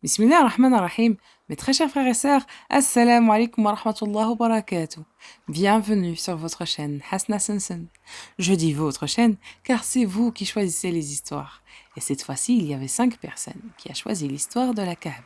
Bismillah ar-Rahman ar-Rahim. Mes très chers frères et sœurs, Assalamu alaikum wa rahmatullahi wa barakatuh. Bienvenue sur votre chaîne Hasna Sansan. Je dis votre chaîne car c'est vous qui choisissez les histoires. Et cette fois-ci, il y avait 5 personnes qui a choisi l'histoire de la Kaaba.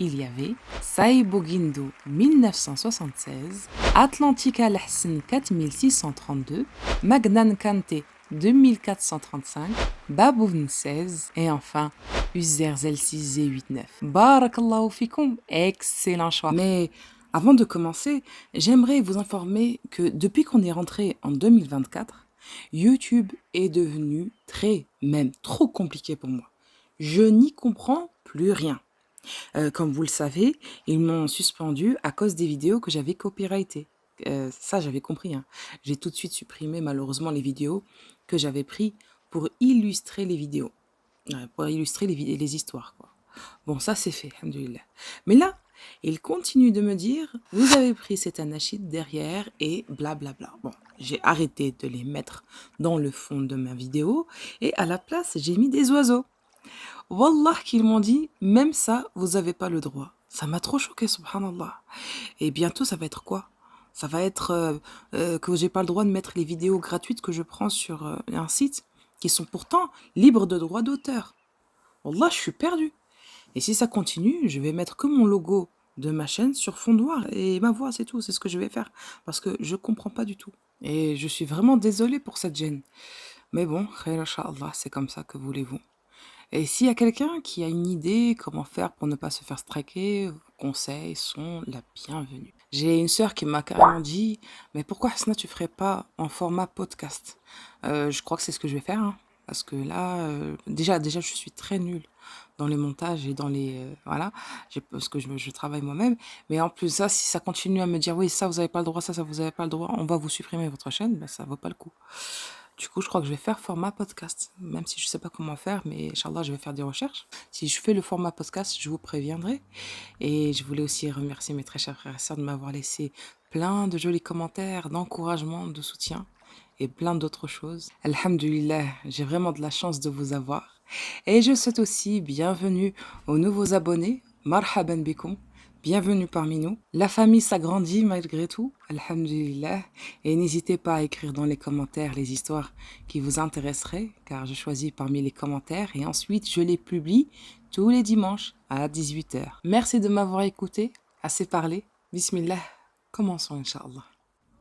Il y avait Saïbo Guindo 1976, Atlantica Lahsen 4632, Magnan Kante 2435, Baboun 16 et enfin Uzerzel 6Z89. Barakallahu fikoum, excellent choix. Mais avant de commencer, j'aimerais vous informer que depuis qu'on est rentré en 2024, YouTube est devenu même trop compliqué pour moi. Je n'y comprends plus rien. Comme vous le savez, ils m'ont suspendu à cause des vidéos que j'avais copyrightées. Ça, j'avais compris, hein. J'ai tout de suite supprimé malheureusement les vidéos que j'avais prises pour illustrer les vidéos, pour illustrer les histoires, quoi. Bon, ça c'est fait, alhamdoulilah. Mais là, ils continuent de me dire, vous avez pris cet anachid derrière et blablabla. Bon, j'ai arrêté de les mettre dans le fond de ma vidéo et à la place, j'ai mis des oiseaux. Wallah qu'ils m'ont dit, même ça, vous n'avez pas le droit. Ça m'a trop choqué, subhanallah. Et bientôt, ça va être quoi? Ça va être que j'ai pas le droit de mettre les vidéos gratuites que je prends sur un site qui sont pourtant libres de droit d'auteur. Wallah, je suis perdu. Et si ça continue, je vais mettre que mon logo de ma chaîne sur fond noir et ma voix, c'est tout, c'est ce que je vais faire. Parce que je comprends pas du tout. Et je suis vraiment désolée pour cette gêne. Mais bon, khair inshallah, c'est comme ça, que voulez-vous. Et s'il y a quelqu'un qui a une idée comment faire pour ne pas se faire striker, vos conseils sont la bienvenue. J'ai une sœur qui m'a carrément dit, mais pourquoi Hasna tu ferais pas en format podcast? Je crois que c'est ce que je vais faire, hein, parce que là, déjà je suis très nulle dans les montages et dans les voilà, parce que je travaille moi-même. Mais en plus ça, si ça continue à me dire oui ça vous avez pas le droit, ça vous avez pas le droit, on va vous supprimer votre chaîne, ben ça vaut pas le coup. Du coup, je crois que je vais faire format podcast, même si je ne sais pas comment faire, mais Inch'Allah, je vais faire des recherches. Si je fais le format podcast, je vous préviendrai. Et je voulais aussi remercier mes très chers frères et sœurs de m'avoir laissé plein de jolis commentaires, d'encouragement, de soutien et plein d'autres choses. Alhamdulillah, j'ai vraiment de la chance de vous avoir. Et je souhaite aussi bienvenue aux nouveaux abonnés. Marhaban bikoum. Bienvenue parmi nous. La famille s'agrandit malgré tout, alhamdulillah. Et n'hésitez pas à écrire dans les commentaires les histoires qui vous intéresseraient, car je choisis parmi les commentaires et ensuite je les publie tous les dimanches à 18h. Merci de m'avoir écouté, assez parlé. Bismillah, commençons Inch'Allah.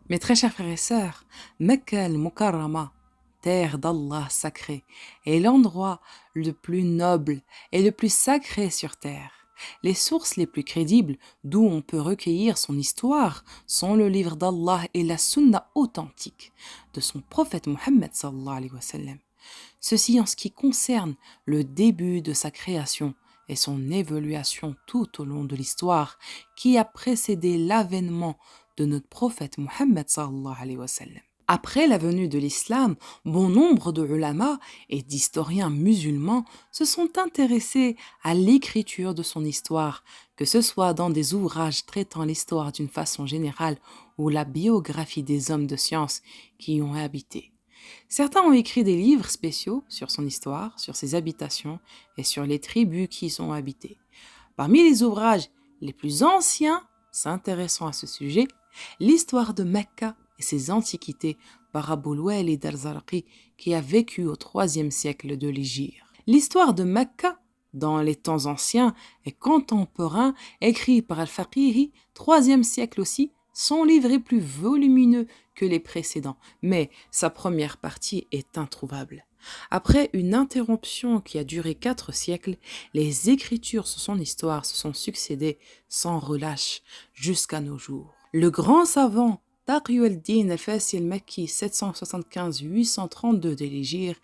Mes très chers frères et sœurs, Mecca al-Mukarrama, terre d'Allah sacrée, est l'endroit le plus noble et le plus sacré sur terre. Les sources les plus crédibles d'où on peut recueillir son histoire sont le livre d'Allah et la sunna authentique de son prophète Mohammed sallallahu alayhi wa sallam. Ceci en ce qui concerne le début de sa création et son évolution tout au long de l'histoire qui a précédé l'avènement de notre prophète Mohammed sallallahu alayhi wa sallam. Après la venue de l'islam, bon nombre de ulama et d'historiens musulmans se sont intéressés à l'écriture de son histoire, que ce soit dans des ouvrages traitant l'histoire d'une façon générale ou la biographie des hommes de science qui y ont habité. Certains ont écrit des livres spéciaux sur son histoire, sur ses habitations et sur les tribus qui y sont habitées. Parmi les ouvrages les plus anciens s'intéressant à ce sujet, l'histoire de Mecca et ses antiquités par Abul Walid al-Zarqi qui a vécu au IIIe siècle de l'Hégire. L'histoire de Mecca dans les temps anciens et contemporains, écrit par Al-Faqihi, IIIe siècle aussi, son livre est plus volumineux que les précédents, mais sa première partie est introuvable. Après une interruption qui a duré 4 siècles, les écritures sur son histoire se sont succédées sans relâche jusqu'à nos jours. Le grand savant Taqi al-Din al-Fasi al-Makki 775-832 de l'Hégire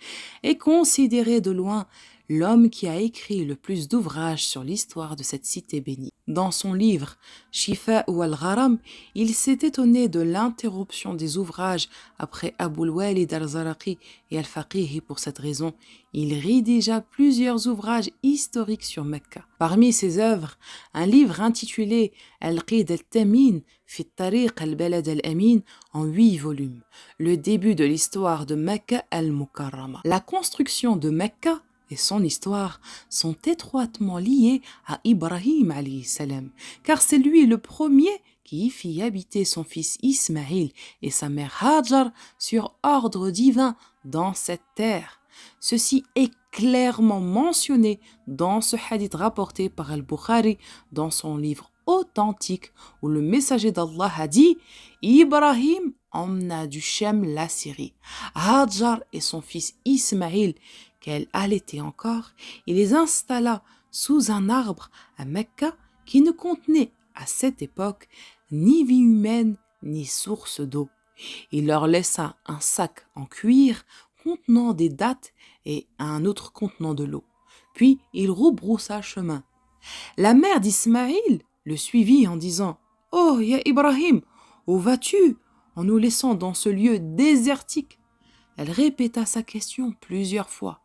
est considéré de loin l'homme qui a écrit le plus d'ouvrages sur l'histoire de cette cité bénie. Dans son livre Shifa ou al-Gharam, il s'est étonné de l'interruption des ouvrages après Abul Walid al-Zarqi et al-Faqihi. Pour cette raison, il rédigea plusieurs ouvrages historiques sur Mecca. Parmi ses œuvres, un livre intitulé Al-Qid al-Tamin fi Tariq al-Balad al-Amin en 8 volumes, le début de l'histoire de Mecca al-Mukarrama. La construction de Mecca et son histoire sont étroitement liées à Ibrahim alayhi salam, car c'est lui le premier qui fit habiter son fils Ismaïl et sa mère Hajar sur ordre divin dans cette terre. Ceci est clairement mentionné dans ce hadith rapporté par Al-Bukhari dans son livre authentique où le messager d'Allah a dit Ibrahim emmena du Shem la Syrie. Hajar et son fils Ismaïl, qu'elle allaitait encore, il les installa sous un arbre à Mecca qui ne contenait à cette époque ni vie humaine ni source d'eau. Il leur laissa un sac en cuir contenant des dattes et un autre contenant de l'eau. Puis il rebroussa chemin. La mère d'Ismaïl le suivit en disant « Oh, ya Ibrahim, où vas-tu en nous laissant dans ce lieu désertique ?» Elle répéta sa question plusieurs fois.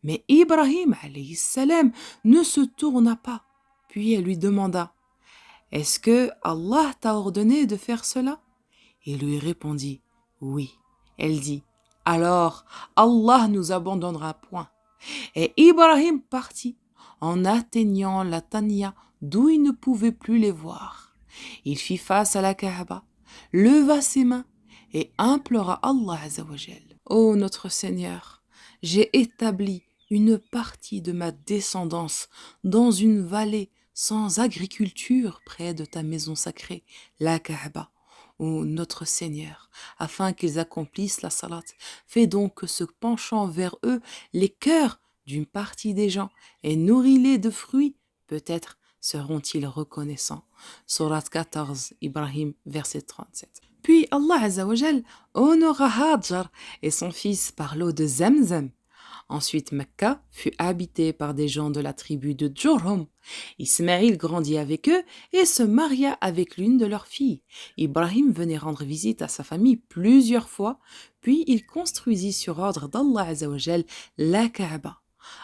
Mais Ibrahim alayhi salam ne se tourna pas. Puis elle lui demanda « Est-ce que Allah t'a ordonné de faire cela ?» Il lui répondit « Oui. » Elle dit « Alors Allah nous abandonnera point. » Et Ibrahim partit en atteignant la Tania d'où il ne pouvait plus les voir. Il fit face à la Kaaba, leva ses mains et implora Allah Azzawajal. Ô notre Seigneur, j'ai établi une partie de ma descendance dans une vallée sans agriculture près de ta maison sacrée, la Kaaba. Ô notre Seigneur, afin qu'ils accomplissent la salat, fais donc que se penchant vers eux les cœurs d'une partie des gens et nourris-les de fruits, peut-être seront-ils reconnaissants. Surat 14, Ibrahim, verset 37. Puis Allah Azzawajal honora Hajar et son fils par l'eau de Zamzam. Ensuite, Mecca fut habitée par des gens de la tribu de Jurhum. Ismaïl grandit avec eux et se maria avec l'une de leurs filles. Ibrahim venait rendre visite à sa famille plusieurs fois, puis il construisit sur ordre d'Allah Azzawajal la Kaaba.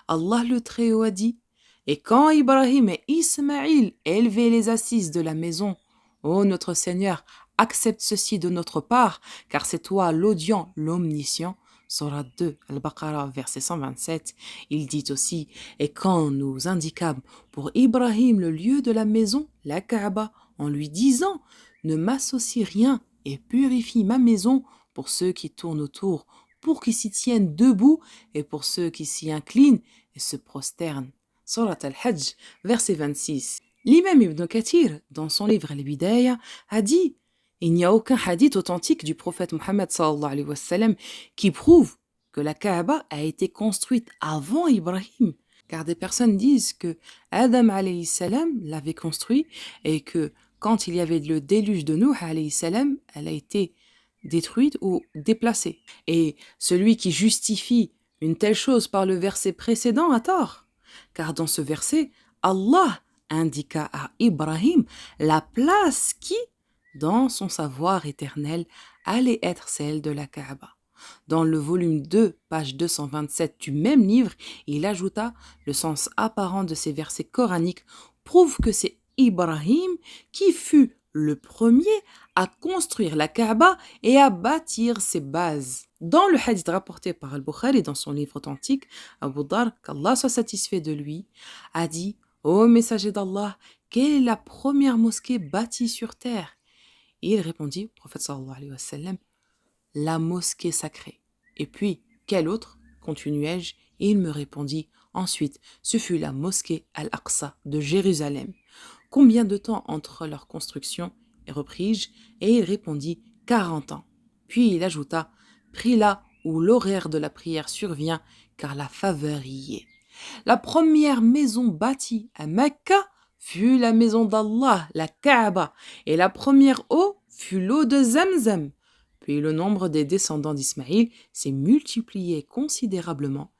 Allah le Très-Haut a dit « Et quand Ibrahim et Ismaïl élevaient les assises de la maison, ô notre Seigneur, accepte ceci de notre part, car c'est toi l'audient, l'omniscient. » Surat 2, Al-Baqarah, verset 127, il dit aussi « Et quand nous indiquâmes pour Ibrahim le lieu de la maison, la Kaaba, en lui disant « Ne m'associe rien et purifie ma maison pour ceux qui tournent autour, pour qu'ils s'y tiennent debout et pour ceux qui s'y inclinent et se prosternent. » Surat Al-Hajj, verset 26. L'imam Ibn Kathir, dans son livre Al-Bidaya, a dit il n'y a aucun hadith authentique du prophète Mohammed sallallahu alayhi wa sallam qui prouve que la Kaaba a été construite avant Ibrahim. Car des personnes disent que Adam alayhi salam l'avait construit et que quand il y avait le déluge de Nuh alayhi salam, elle a été détruite ou déplacée. Et celui qui justifie une telle chose par le verset précédent a tort. Car dans ce verset, Allah indiqua à Ibrahim la place qui dans son savoir éternel, allait être celle de la Kaaba. Dans le volume 2, page 227 du même livre, il ajouta le sens apparent de ces versets coraniques prouve que c'est Ibrahim qui fut le premier à construire la Kaaba et à bâtir ses bases. Dans le hadith rapporté par Al-Bukhari dans son livre authentique, Abu Dhar, qu'Allah soit satisfait de lui, a dit « Ô messager d'Allah, quelle est la première mosquée bâtie sur terre ?» Il répondit, prophète sallallahu alayhi wa sallam, la mosquée sacrée. Et puis, quelle autre continuai-je, et il me répondit, ensuite, ce fut la mosquée Al-Aqsa de Jérusalem. Combien de temps entre leur construction, repris-je, et il répondit, 40 ans. Puis il ajouta, prie là où l'horaire de la prière survient, car la faveur y est. La première maison bâtie à Mecca fut la maison d'Allah, la Kaaba, et la première eau fut l'eau de Zamzam. Puis le nombre des descendants d'Ismaïl s'est multiplié considérablement.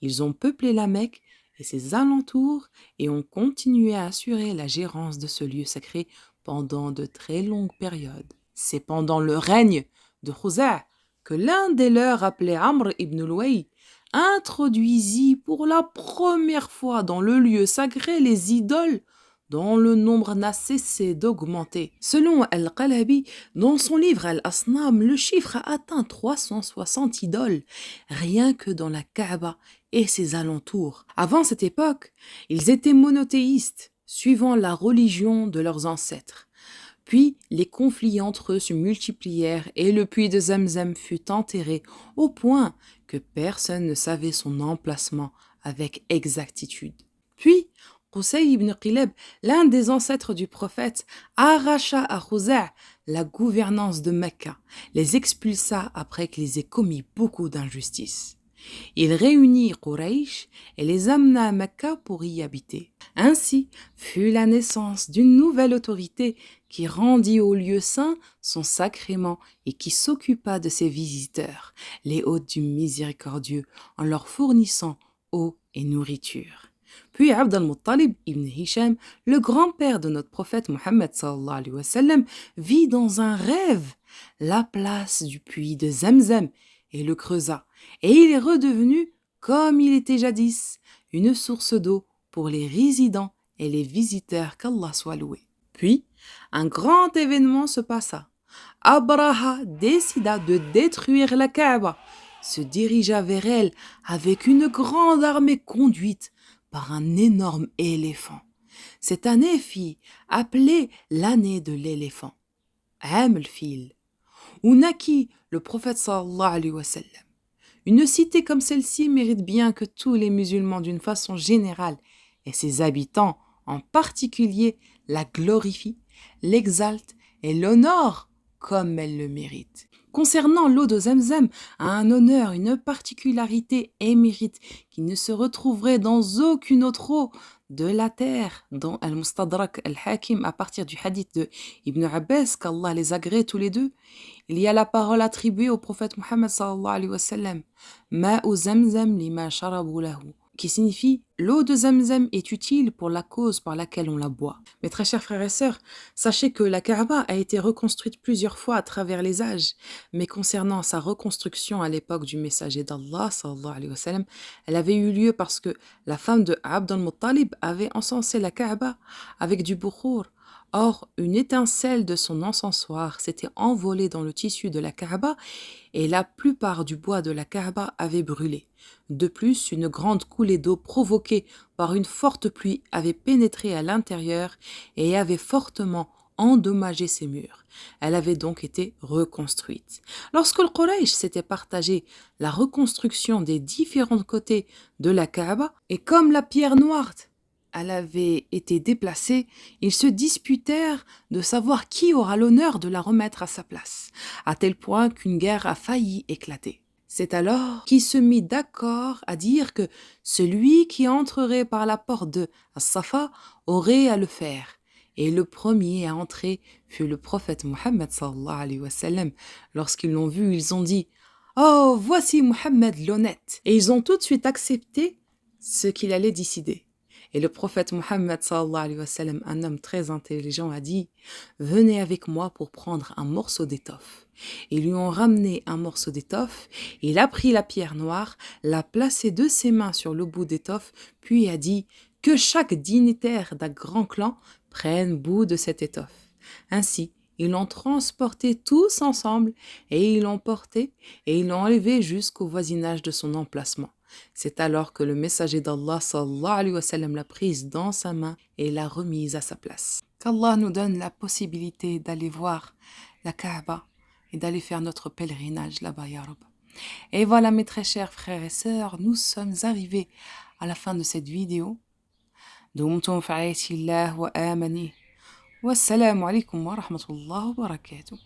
Ils ont peuplé la Mecque et ses alentours et ont continué à assurer la gérance de ce lieu sacré pendant de très longues périodes. C'est pendant le règne de Khuza' que l'un des leurs, appelé Amr ibn Luway, introduisit pour la première fois dans le lieu sacré les idoles dont le nombre n'a cessé d'augmenter. Selon Al-Qalabi, dans son livre Al-Asnam, le chiffre a atteint 360 idoles, rien que dans la Kaaba, et ses alentours. Avant cette époque, ils étaient monothéistes, suivant la religion de leurs ancêtres. Puis les conflits entre eux se multiplièrent et le puits de Zamzam fut enterré au point que personne ne savait son emplacement avec exactitude. Puis, Qusay ibn Qilab, l'un des ancêtres du prophète, arracha à Khuza' la gouvernance de Mecca, les expulsa après qu'ils aient commis beaucoup d'injustices. Il réunit Quraysh et les amena à Mecca pour y habiter. Ainsi fut la naissance d'une nouvelle autorité qui rendit au lieu saint son sacrement et qui s'occupa de ses visiteurs, les hôtes du miséricordieux, en leur fournissant eau et nourriture. Puis Abd al-Muttalib ibn Hisham, le grand-père de notre prophète Mohammed sallallahu alayhi wa sallam, vit dans un rêve la place du puits de Zamzam et le creusa. Et il est redevenu, comme il était jadis, une source d'eau pour les résidents et les visiteurs, qu'Allah soit loué. Puis, un grand événement se passa. Abraha décida de détruire la Kaaba, se dirigea vers elle avec une grande armée conduite par un énorme éléphant. Cette année fut appelée l'année de l'éléphant, Am al-Fil, où naquit le prophète sallallahu alayhi wa sallam. Une cité comme celle-ci mérite bien que tous les musulmans d'une façon générale et ses habitants en particulier la glorifient, l'exaltent et l'honorent comme elle le mérite. Concernant l'eau de Zamzam, a un honneur, une particularité et mérite qui ne se retrouverait dans aucune autre eau de la terre, dont Al-Mustadrak Al-Hakim, à partir du hadith de Ibn Abbas, qu'Allah les agrée tous les deux. Il y a la parole attribuée au prophète Muhammad sallallahu alayhi wa sallam, Ma'u Zamzam lima sharabu lahu, qui signifie l'eau de Zamzam est utile pour la cause par laquelle on la boit. Mes très chers frères et sœurs, sachez que la Kaaba a été reconstruite plusieurs fois à travers les âges, mais concernant sa reconstruction à l'époque du messager d'Allah, sallallahu alayhi wa sallam, elle avait eu lieu parce que la femme de Abd al-Muttalib avait encensé la Kaaba avec du bukhur. Or, une étincelle de son encensoir s'était envolée dans le tissu de la Kaaba et la plupart du bois de la Kaaba avait brûlé. De plus, une grande coulée d'eau provoquée par une forte pluie avait pénétré à l'intérieur et avait fortement endommagé ses murs. Elle avait donc été reconstruite. Lorsque le Quraysh s'était partagé la reconstruction des différents côtés de la Kaaba, et comme la pierre noire elle avait été déplacée, ils se disputèrent de savoir qui aura l'honneur de la remettre à sa place, à tel point qu'une guerre a failli éclater. C'est alors qu'il se mit d'accord à dire que celui qui entrerait par la porte de As-Safa aurait à le faire. Et le premier à entrer fut le prophète Mohammed sallallahu alayhi wa sallam. Lorsqu'ils l'ont vu, ils ont dit « Oh, voici Mohammed l'honnête !» Et ils ont tout de suite accepté ce qu'il allait décider. Et le prophète Mohammed sallallahu alayhi wa sallam, un homme très intelligent, a dit « Venez avec moi pour prendre un morceau d'étoffe. » Ils lui ont ramené un morceau d'étoffe, il a pris la pierre noire, l'a placée de ses mains sur le bout d'étoffe, puis a dit « Que chaque dignitaire d'un grand clan prenne bout de cette étoffe. » Ainsi, ils l'ont transporté tous ensemble et ils l'ont porté et ils l'ont enlevé jusqu'au voisinage de son emplacement. C'est alors que le messager d'Allah sallallahu alayhi wa sallam l'a prise dans sa main et l'a remise à sa place. Qu'Allah nous donne la possibilité d'aller voir la Kaaba et d'aller faire notre pèlerinage là-bas, ya Rab. Et voilà mes très chers frères et sœurs, nous sommes arrivés à la fin de cette vidéo. دمتم في عيش الله وآمنه والسلام عليكم ورحمة الله وبركاته.